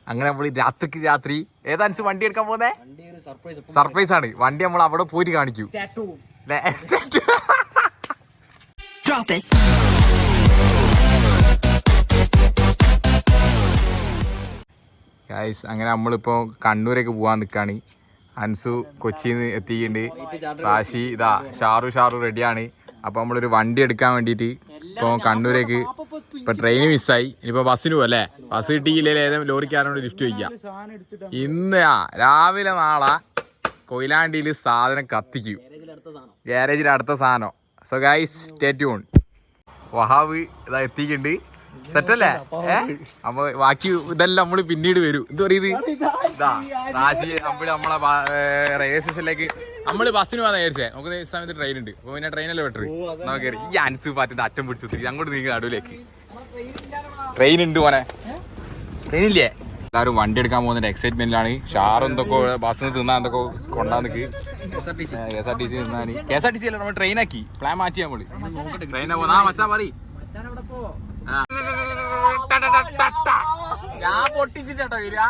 അങ്ങനെ നമ്മൾ രാത്രി ഏതാനുസരിച്ച് വണ്ടി എടുക്കാൻ പോകുന്നേ സർപ്രൈസ് ആണ്. വണ്ടി നമ്മൾ അവിടെ പോയിട്ട് കാണിക്കൂ. ഗൈസ് അങ്ങനെ നമ്മളിപ്പോ കണ്ണൂരേക്ക് പോവാൻ നിൽക്കാണ്. അൻസു കൊച്ചിയിൽ നിന്ന് എത്തിയിട്ടുണ്ട്. റാശി ഇതാ ഷാറു റെഡിയാണ്. അപ്പോൾ നമ്മളൊരു വണ്ടി എടുക്കാൻ വേണ്ടിയിട്ട് ഇപ്പോൾ കണ്ണൂരേക്ക് ഇപ്പോൾ ട്രെയിൻ മിസ്സായി. ഇനിയിപ്പോൾ ബസ്സിന് പോകും അല്ലേ? ബസ് കിട്ടിയില്ലെങ്കിൽ ഏതെങ്കിലും ലോറിക്കാരോട് ലിഫ്റ്റ് വയ്ക്കാം. ഇന്ന് രാവിലെ നാളെ കൊയിലാണ്ടിയിൽ സാധനം കത്തിക്കും. ഗ്യാരേജിൽ അടുത്ത സാധനം. So guys stay tune. Wahab ഇതാ എത്തിയിട്ടുണ്ട്. സെറ്റല്ലേ? അപ്പൊ ബാക്കി ഇതെല്ലാം നമ്മള് പിന്നീട് വരും. എന്ത് പറയുന്നത് ഇതാ റാശി നമ്മളെ റെയിൽവേ സ്റ്റേഷനിലേക്ക് നമ്മള് ബസ്സിന് പോകാൻ വിചാരിച്ചേ. നമുക്ക് ഈ സമയത്ത് ട്രെയിൻ ഉണ്ട്. അപ്പൊ പിന്നെ ട്രെയിനല്ലേ ബെറ്റർ. നമുക്ക് ഈ അൻസു പാറ്റിന്റെ അറ്റം പിടിച്ചു അങ്ങോട്ട് നീങ്ങി നടുവിലേക്ക്. ട്രെയിൻ ഉണ്ട് മോനെ. ട്രെയിൻ ഇല്ലേ? എല്ലാവരും വണ്ടി എടുക്കാൻ പോകുന്നതിന്റെ എക്സൈറ്റ്മെന്റിലാണ്. ഷാർ എന്തൊക്കെ ബസ്സിന് തിന്നാൻ എന്തൊക്കെ കൊണ്ടാന്ന് KSRTC തിന്നാന്. KSRTC അല്ല, നമ്മൾ ട്രെയിനാക്കി. പ്ലാൻ മാറ്റി നമ്മള് ട്രെയിനാ പോകുന്ന. മച്ചാ മതി. ഞാൻ പൊട്ടിച്ചിട്ടോ വരിക.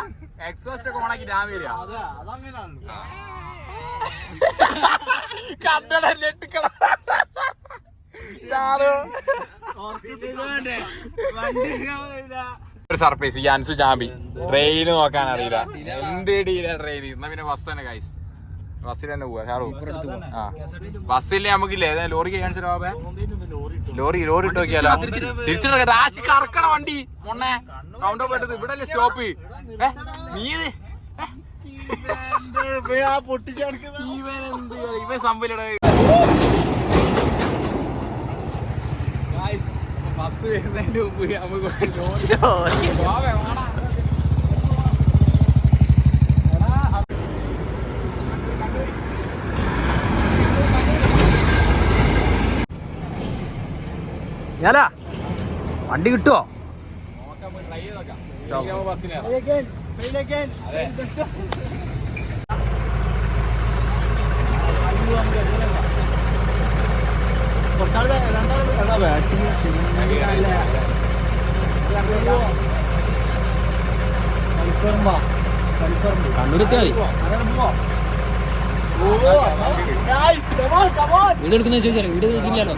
എക്സോസ്റ്റ് ഒക്കെ ഓണാക്കി ഞാൻ വരിക. ഒരു സർപ്രൈസ്. ഈ അൻസു ചാമ്പി ട്രെയിന് നോക്കാൻ അറിയില്ല. എന്ത് ഡീല ട്രെയിൻ. എന്നാ പിന്നെ ബസ് തന്നെ ഗൈസ്. ബസ്സിൽ തന്നെ പോവാ. ഷാറു ആ ബസ്സില്ലേ നമുക്കില്ലേ ലോറി ക്യാൻസൽ ആവാ. ലോറി ഇട്ട് നോക്കിയാലോ. തിരിച്ചിട്ട് രാശി കറക്കണ വണ്ടി മൊണ്ണെ കൗണ്ടർ പോയിട്ടത്. ഇവിടെ അല്ലേ സ്റ്റോപ്പ്? നീ ഇവൻ സംഭവില്ലട. ബസ് വരുന്നതിന്റെ മുമ്പ് നമുക്ക് ഞാനാ വണ്ടി കിട്ടുമോ? വീട് എടുക്കുന്ന ചോദിച്ചാലോ? വീട് ചോദിച്ചില്ലാലോ?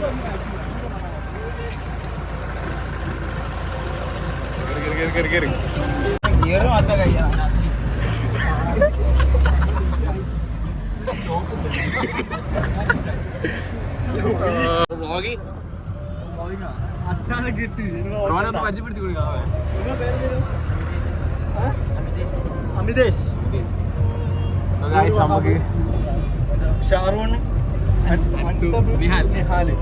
അമിതേഷ് നമുക്ക് ഷാറൂൺ നിഹാല്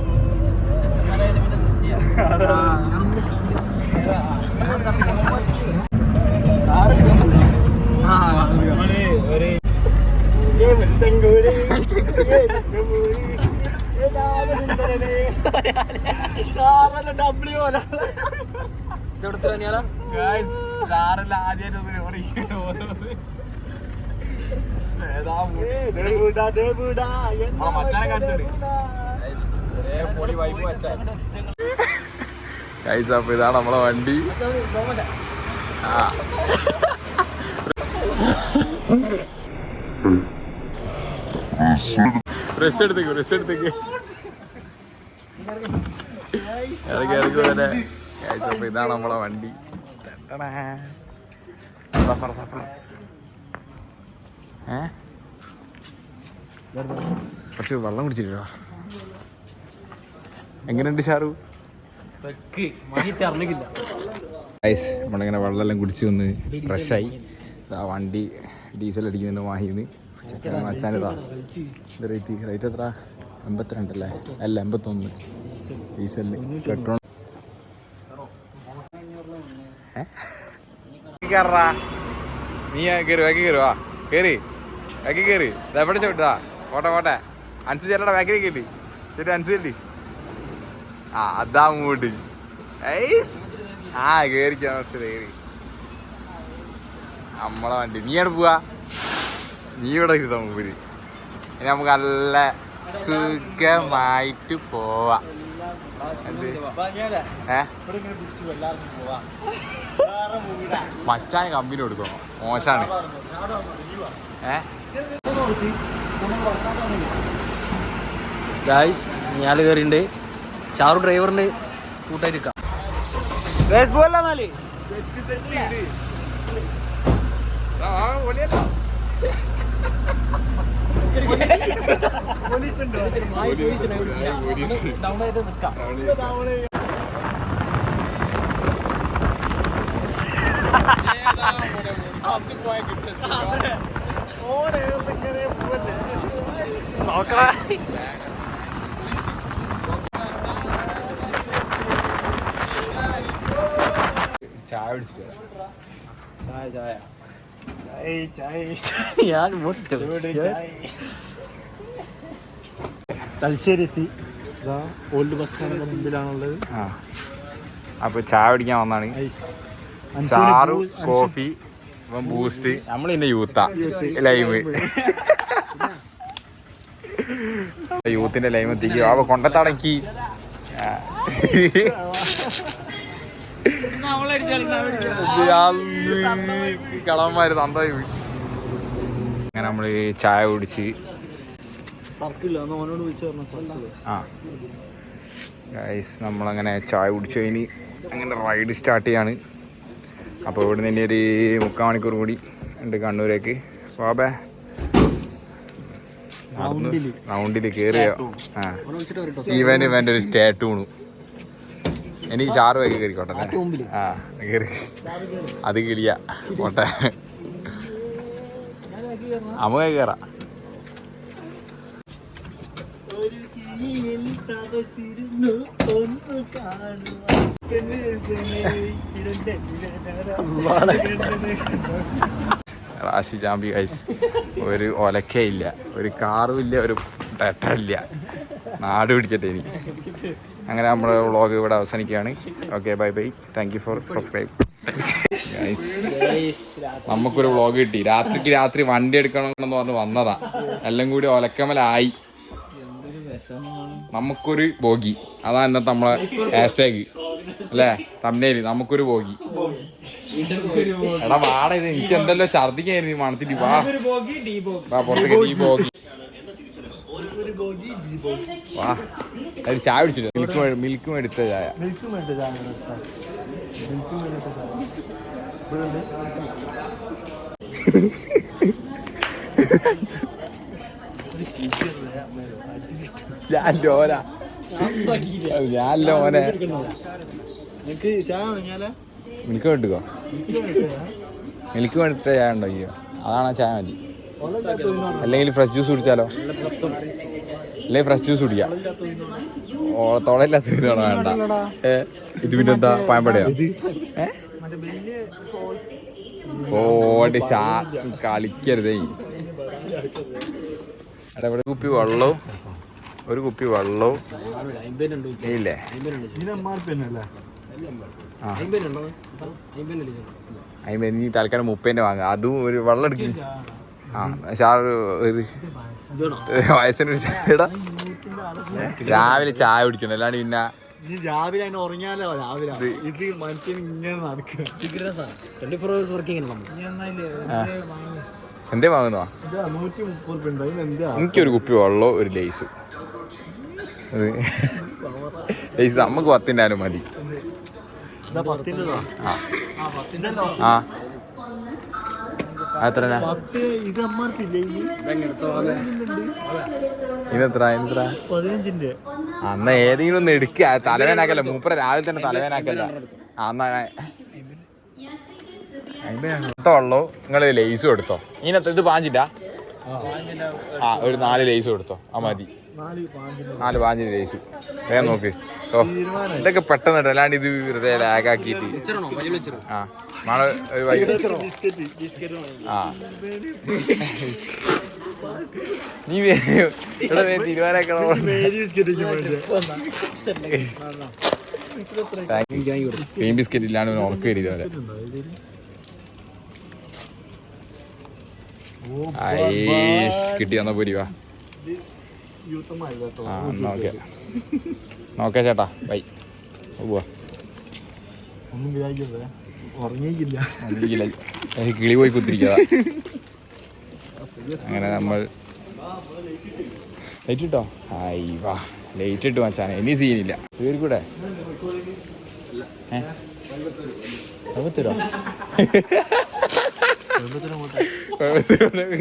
അപ്പൊ ഇതാണ് നമ്മളെ വണ്ടി. റെസ്റ്റ് എടുത്തേക്ക് അപ്പൊ ഇതാണ് നമ്മളെ വണ്ടി. സഫർ കുറച്ച് വെള്ളം കുടിച്ചിട്ടോ. എങ്ങനെയുണ്ട് ഷാറു? നമ്മളിങ്ങനെ വെള്ളമെല്ലാം കുടിച്ച് വന്ന് ഫ്രഷായി. വണ്ടി ഡീസൽ അടിക്കുന്നുണ്ട് മാഹിന്ന്. മച്ചാനിതാ ഇത് റേറ്റ് എത്ര? 82 അല്ലേ? അല്ല 81 ഡീസലിന്. പെട്രോൾ നീ കയറുവാ കയറി എവിടെ ചോട്ടാ പോട്ടെ അൻസു ചേട്ടാ ബാക്കിലേക്ക് കിട്ടി. ശരി അൻസു ചെല്ലി. അതാ മൂട്. കേറിക്കാ നമ്മളെ വണ്ടി. നീ എവിടെ പോവാ? നീ ഇവിടെ ഇരുത്താ മൂപ്പര്. ഇനി നമുക്ക് നല്ല സുഖമായിട്ട് പോവാ. മച്ചാൻ കമ്പനി കൊടുക്കണോ മോശാണ് ഗായ്സ് ഞാൻ കയറിണ്ട് ഷാറു ഡ്രൈവറിന് കൂട്ടായിരിക്കാം ചായ പിടിച്ചിട്ട് ഞാൻ തലശ്ശേരി എത്തി ഓൾഡ് ബസ് സ്റ്റാൻഡിന്റെ മുമ്പിലാണുള്ളത്. ആ അപ്പൊ ചായ പിടിക്കാൻ വന്നാണ്. ഷാറു കോഫി ഇപ്പം ബൂസ്റ്റ് നമ്മളിന്റെ യൂത്താ ലൈവ് യൂത്തിന്റെ ലൈവ് എത്തിക്കുക അവ കൊണ്ടത്തടക്കി കളവന്മാര് തന്തായി പോയി. അങ്ങനെ നമ്മള് ചായ കുടിച്ച് ആ ഗൈസ് നമ്മളങ്ങനെ ചായ കുടിച്ച് കഴിഞ്ഞ് അങ്ങനെ റൈഡ് സ്റ്റാർട്ട് ചെയ്യാണ്. അപ്പോൾ ഇവിടെ നിന്ന് ഒരു 3/4 മണിക്കൂർ കൂടി ഉണ്ട് കണ്ണൂരേക്ക്. ബാബേ റൗണ്ടിൽ കയറിയോ? ആ ഇവൻ്റെ ഒരു സ്റ്റേറ്റ് വീണു. എനിക്ക് ഷാറ് വൈകി കയറിക്കോട്ടെ. ആ കയറി അത് കിളിയ പോട്ടെ നമുക്ക് കയറാം. റാശി ചാമ്പി ഗൈസ് ഒരു ഒലക്കയില്ല, ഒരു കാറും ഇല്ല, ഒരു ടെട്ടറില്ല. നാട് പിടിക്കട്ടെ ഇനി. അങ്ങനെ നമ്മുടെ വ്ളോഗ് ഇവിടെ അവസാനിക്കുകയാണ്. Okay bye bye. Thank you for subscribe. നമുക്കൊരു വ്ളോഗ് കിട്ടി. രാത്രി വണ്ടി എടുക്കണമെന്ന് പറഞ്ഞ് വന്നതാ. എല്ലാം കൂടി ഒലക്കമലായി. നമുക്കൊരു ബോഗി, അതാ ഇന്നത്തെ നമ്മളെ ഹാഷ്ടാഗ് അല്ലേ തംബ്നെയില്. നമുക്കൊരു ബോഗി. എടാ വാട ഇത് എനിക്ക് എന്തല്ലോ ഛർദിക്കായിരുന്നു മണത്തിട്ട്. വാ പുറത്തേക്ക് ഈ ബോഗി വാ. അത് ചായ പിടിച്ചിട്ട് മിൽക്കും എടുത്ത ചായ. ഞാനല്ലോ മോനെ മിൽക്ക് കിട്ടുകോ? മിൽക്ക് വേണ്ടിട്ട് ചായ ഉണ്ടോ? അയ്യോ അതാണ് ചായ മതി. അല്ലെങ്കിൽ ഫ്രഷ് ജ്യൂസ് കുടിച്ചാലോ? അല്ലെങ്കിൽ ഫ്രഷ് ജ്യൂസ് കുടിക്കാം. ഓളത്തോളയില്ലാത്ത ഇതാണോ? വേണ്ട. ഇത് പിന്നെ എന്താ പായമ്പടയോ? ഓടി കളിക്കരുതേ. ഇവിടെ കുപ്പി വെള്ളവും ഒരു കുപ്പി വെള്ളവും ഇല്ലേ? നീ തൽക്കാലം 30 വാങ്ങുക. അതും ഒരു വെള്ളം എടുക്കും. ആ ഷാറ് ഒരു വയസ്സിനൊരു ചായടാ. രാവിലെ ചായ കുടിക്കണം, അല്ലാണ്ട് പിന്നെ രാവിലെ ഉറങ്ങിയാലോ? രാവിലെ ഇത് മനുഷ്യൻ ഇങ്ങനെ നടക്കുക. എന്തേ വാങ്ങുന്നോ? 130 എനിക്കൊരു കുപ്പി വെള്ളവും ഒരു ലേസ്. ലേസ് നമുക്ക് 10 മതി. ആ എത്ര ഇതെത്ര? അന്ന് ഏതെങ്കിലും ഒന്ന് എടുക്കുക. തലവേനാക്കല്ല മൂപ്പര രാവിലെ തന്നെ തലവേനാക്കല്ല. എന്നാ വെള്ളവും നിങ്ങൾ ലേസും എടുത്തോ. ഇതിനകത്ത് ഇത് പാഞ്ചില്ല. ആ ഒരു 4 ലേസും എടുത്തോ. ആ മതി. 4 പാഞ്ചിന് ലേസ് വേഗം നോക്ക്. ഓ ഇതൊക്കെ പെട്ടെന്ന് ഇട്ടോ, അല്ലാണ്ട് ഇത് വെറുതെ ലാഗാക്കിയിട്ട്. ആ നാളെ ഒരു വൈകിട്ട് ആ നീ ഇവിടെ തീരുമാനമാക്കണോ? ക്രീം ബിസ്ക്കറ്റ് ഇല്ലാണ്ട് ഉറക്കം വരും ഇതുവരെ. കിട്ടി വന്ന പോരി വാ. ആ നോക്കേ നോക്കേ ചേട്ടാ ബൈ. പോവാ. ഉറങ്ങിയില്ല. കിളി പോയി കുത്തിരിക്കുക. അങ്ങനെ നമ്മൾ ലൈറ്റ് ഇട്ടോ. ആയി വാ, ലൈറ്റ് ഇട്ട് മച്ചാനെ, ഇനി സീനില്ല. കൂടെ തരോ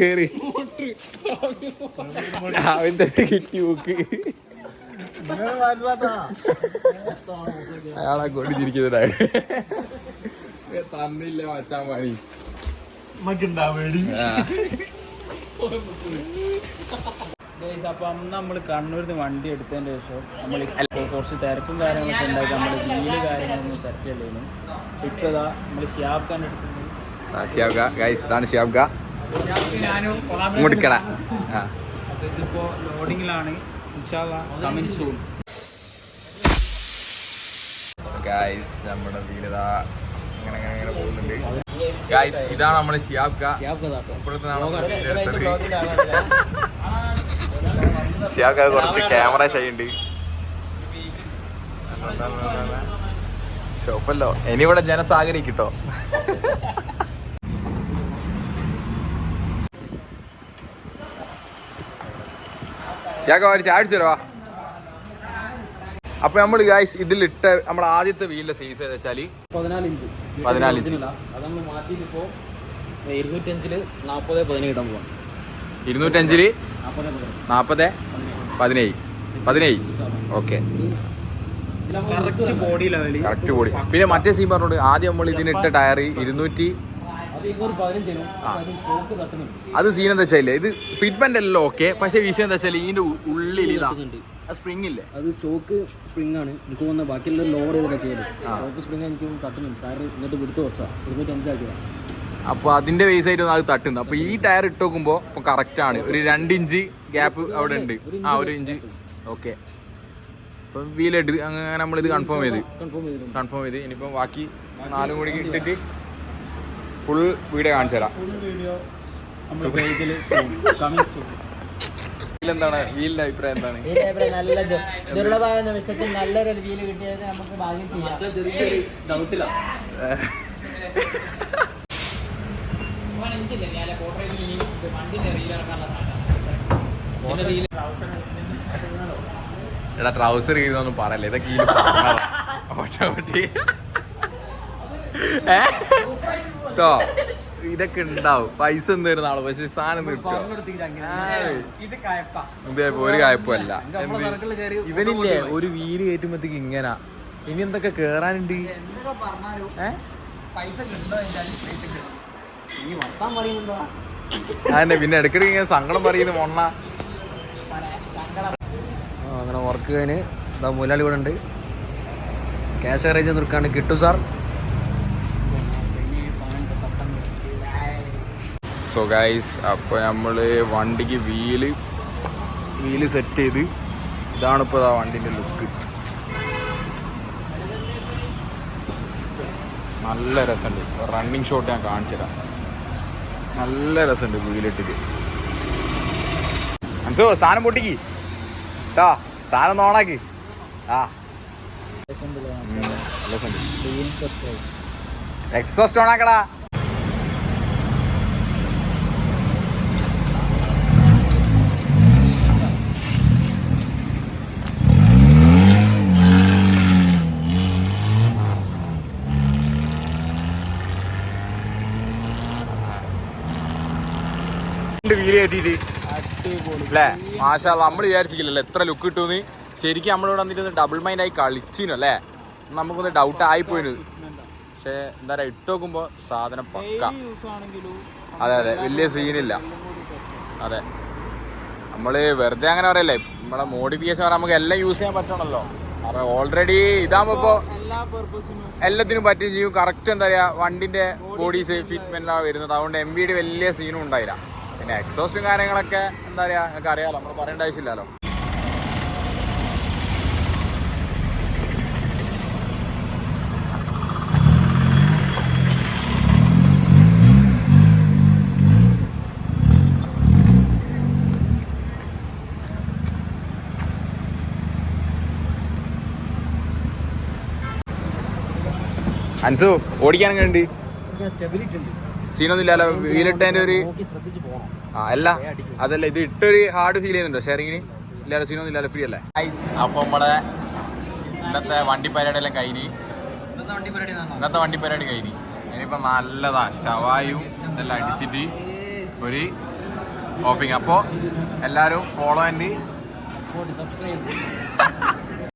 കേറി അവൻ്റെ കിട്ടി നോക്ക്. അയാളെ കൊണ്ടിരിക്കുന്നതായി തന്നില്ല മച്ചാൻ പണി. അപ്പം നമ്മൾ കണ്ണൂരിൽ വണ്ടി എടുത്തതിൻ്റെ ശേഷം നമ്മൾ കുറച്ച് തിരക്കും കാര്യങ്ങളൊക്കെ ഉണ്ടാക്കി നമ്മൾ വീല് കാര്യങ്ങളൊന്നും സെറ്റ് ചെയ്യലേനും. ഇപ്പോൾ ഇതാ നമ്മൾ ഷിയാബ് ഖാൻ എടുക്കുന്നത്. ഇതിപ്പോൾ ലോഡിങ്ങിലാണ്. Coming soon. നമ്മുടെ വീടിതാ ഇങ്ങനെ പോകുന്നുണ്ട്. ഗൈസ് ഇതാണ് നമ്മുടെ ഷിയാബ് ഖാൻ. ഷിയാബ് ഖാൻ കുറച്ച് ക്യാമറ ഷൈ ഉണ്ട്. ഷോപ്പല്ലോ ഇനി ഇവിടെ ജനസാഗരി കിട്ടോ. ഷിയാബ് ഖാൻ ചാടിച്ചു തരവാ. അപ്പൊ നമ്മൾ ഗൈസ് ഇതിലിട്ട നമ്മുടെ ആദ്യത്തെ വീലിന്റെ സൈസ് വെച്ചാല് 14 ഇഞ്ച്. അത് നമ്മൾ മാറ്റിയിട്ട് ഇപ്പോൾ 205-ൽ 40-17 ഇടാൻ പോവാം. 205-ൽ 40-17. Okay, correct body. പിന്നെ മറ്റേ സീൻ പറഞ്ഞോണ്ട് ആദ്യം നമ്മൾ ഇതിനിട്ട ടയർ 200. അത് സീൻ എന്താ വെച്ചാൽ ഇത് ഫിറ്റ്മെന്റ് എല്ലാം ഓക്കെ. പക്ഷെ വിഷയം എന്താ വെച്ചാൽ ഇതിന്റെ ഉള്ളിൽ ഇതാ സ്പ്രിങ് ഇല്ലേ, അത് സ്റ്റോക്ക് സ്പ്രിങ് ആണ്. എനിക്ക് തോന്നുന്നത് ബാക്കിയുള്ള ലോഡ് ചെയ്തൊക്കെ ചെയ്യല്. സ്റ്റോക്ക് സ്പ്രിങ് എനിക്ക് തട്ടുന്നുണ്ട്. ടയർ എന്നിട്ട് വിടുത്ത് കുറച്ചാണ് 205 ആക്കിയതാണ്. അപ്പോൾ അതിന്റെ ബേസ് ആയിട്ട് അത് തട്ടുന്നത്. അപ്പോൾ ഈ ടയർ ഇട്ട് നോക്കുമ്പോൾ ഇപ്പോൾ കറക്റ്റ് ആണ്. ഒരു 2 ഇഞ്ച് ഗ്യാപ്പ് അവിടെ ഉണ്ട്. 1 ഇഞ്ച്. ഓക്കെ, ഇപ്പം വീലെടുത്ത് അങ്ങനെ നമ്മളിത് കൺഫേം ചെയ്ത് ഇനിയിപ്പോൾ ബാക്കി 4 കൂടി ഇട്ടിട്ട് ഫുൾ വീഡിയോ കാണിച്ചു തരാം. എന്താണ് വീലിന്റെ അഭിപ്രായം? എന്താണ് നല്ലത് ദുർലഭമായ നിമിഷത്തിൽ നല്ലൊരു വീല് കിട്ടിയത് നമുക്ക് ഭാഗ്യം ചെയ്യാം. ചെറിയൊരു ഡൗട്ടില്ല. എടാ ട്രൗസർ കീഴിന്നൊന്നും പറയല്ലേ, ഇതൊക്കെ കേട്ടോ. ഇതൊക്കെ ഉണ്ടാവും, പൈസ എന്തായിരുന്നു ആള്, പക്ഷെ സാധനം കിട്ടും. ഒരു കായപ്പല്ല. ഇവനില്ലേ ഒരു വീല് കയറ്റുമ്പോഴത്തേക്ക് ഇങ്ങനെ ഇനി എന്തൊക്കെ കേറാനുണ്ട്. അതന്നെ പിന്നെ ഇടയ്ക്കിടയ്ക്ക് ഇങ്ങനെ സങ്കടം പറയുന്നു മൊണ്ണ. അങ്ങനെ വർക്ക് കഴിഞ്ഞ് ഇതാ മുതലാളി ഇവിടെ ഉണ്ട്. ക്യാഷ് അറേഞ്ച് നിർക്കാണ്ട് കിട്ടും സാർ. സോ ഗൈസ്, അപ്പോൾ നമ്മൾ വണ്ടിക്ക് വീല് സെറ്റ് ചെയ്ത് ഇതാണിപ്പോൾ വണ്ടിൻ്റെ ലുക്ക്. നല്ല രസമുണ്ട്. റണ്ണിങ് ഷോട്ട് ഞാൻ കാണിച്ചു തരാം. നല്ല രസമുണ്ട് വീലിട്ടിട്ട്. മനസ്സോ സാധനം പൊട്ടിക്ക് കേട്ടോ, സാധനം നോണാക്ക്. എക്സോസ്റ്റ് ഓണാക്കടാ. വീല് കയറ്റിട്ട് അല്ലേ മാഷാ, നമ്മൾ വിചാരിച്ചില്ലല്ലോ എത്ര ലുക്ക് കിട്ടുമെന്ന്. ശരിക്കും നമ്മളിവിടെ വന്നിട്ട് ഡബിൾ മൈൻഡ് ആയി കളിച്ചിനു അല്ലേ, നമുക്കൊന്ന് ഡൗട്ട് ആയിപ്പോയിന്. പക്ഷെ എന്താ പറയുക, ഇട്ട് നോക്കുമ്പോൾ സാധനം പക്ക. അതെ വലിയ സീനില്ല. അതെ, നമ്മൾ വെറുതെ അങ്ങനെ പറയല്ലേ, നമ്മളെ മോഡിഫിക്കേഷൻ പറയാൻ നമുക്ക് എല്ലാം യൂസ് ചെയ്യാൻ പറ്റണമല്ലോ. അപ്പോൾ ഓൾറെഡി ഇതാകുമ്പോൾ ഇപ്പോൾ എല്ലാത്തിനും പറ്റുകയും ചെയ്യും. കറക്റ്റ് എന്താ പറയുക, വണ്ടിൻ്റെ ബോഡീസ് ഫിറ്റ്മെൻറ്റാണ് വരുന്നത്. അതുകൊണ്ട് MVD വലിയ സീനും ഉണ്ടായില്ല. പിന്നെ എക്സോസ്റ്റും കാര്യങ്ങളൊക്കെ എന്താ പറയുക, നിങ്ങൾക്ക് അറിയാമല്ലോ, നമ്മൾ പറയേണ്ട ആവശ്യമില്ലല്ലോ. അൻസു ഓടിക്കാൻ എങ്ങനെ ഉണ്ട്? സ്റ്റെബിലിറ്റി ഉണ്ട്. സീനൊന്നും ഇല്ലല്ലോ. വീലിട്ടതിന്റെ ഒരു ശ്രദ്ധിച്ച് പോകണം. അല്ല അതല്ല, ഇത് ഇട്ടൊരു ഹാർഡ് ഫീൽ ചെയ്യുന്നുണ്ടോ ഷെയറിങ്ങിന്? ഇല്ലാലോ, സീനൊന്നും ഇല്ലല്ലോ, ഫ്രീ അല്ലേ? അപ്പൊ നമ്മളെ ഇന്നത്തെ വണ്ടി പരിപാടി എല്ലാം കഴിഞ്ഞ്, ഇന്നത്തെ വണ്ടി പരിപാടി കഴിഞ്ഞ് ഇനിയിപ്പോ നല്ലതാ ഷവായും ഇതെല്ലാം അടിച്ചിട്ട് ഒരു ഓപ്പിങ്. അപ്പോൾ എല്ലാവരും ഫോളോ ആൻഡ് സബ്സ്ക്രൈബ്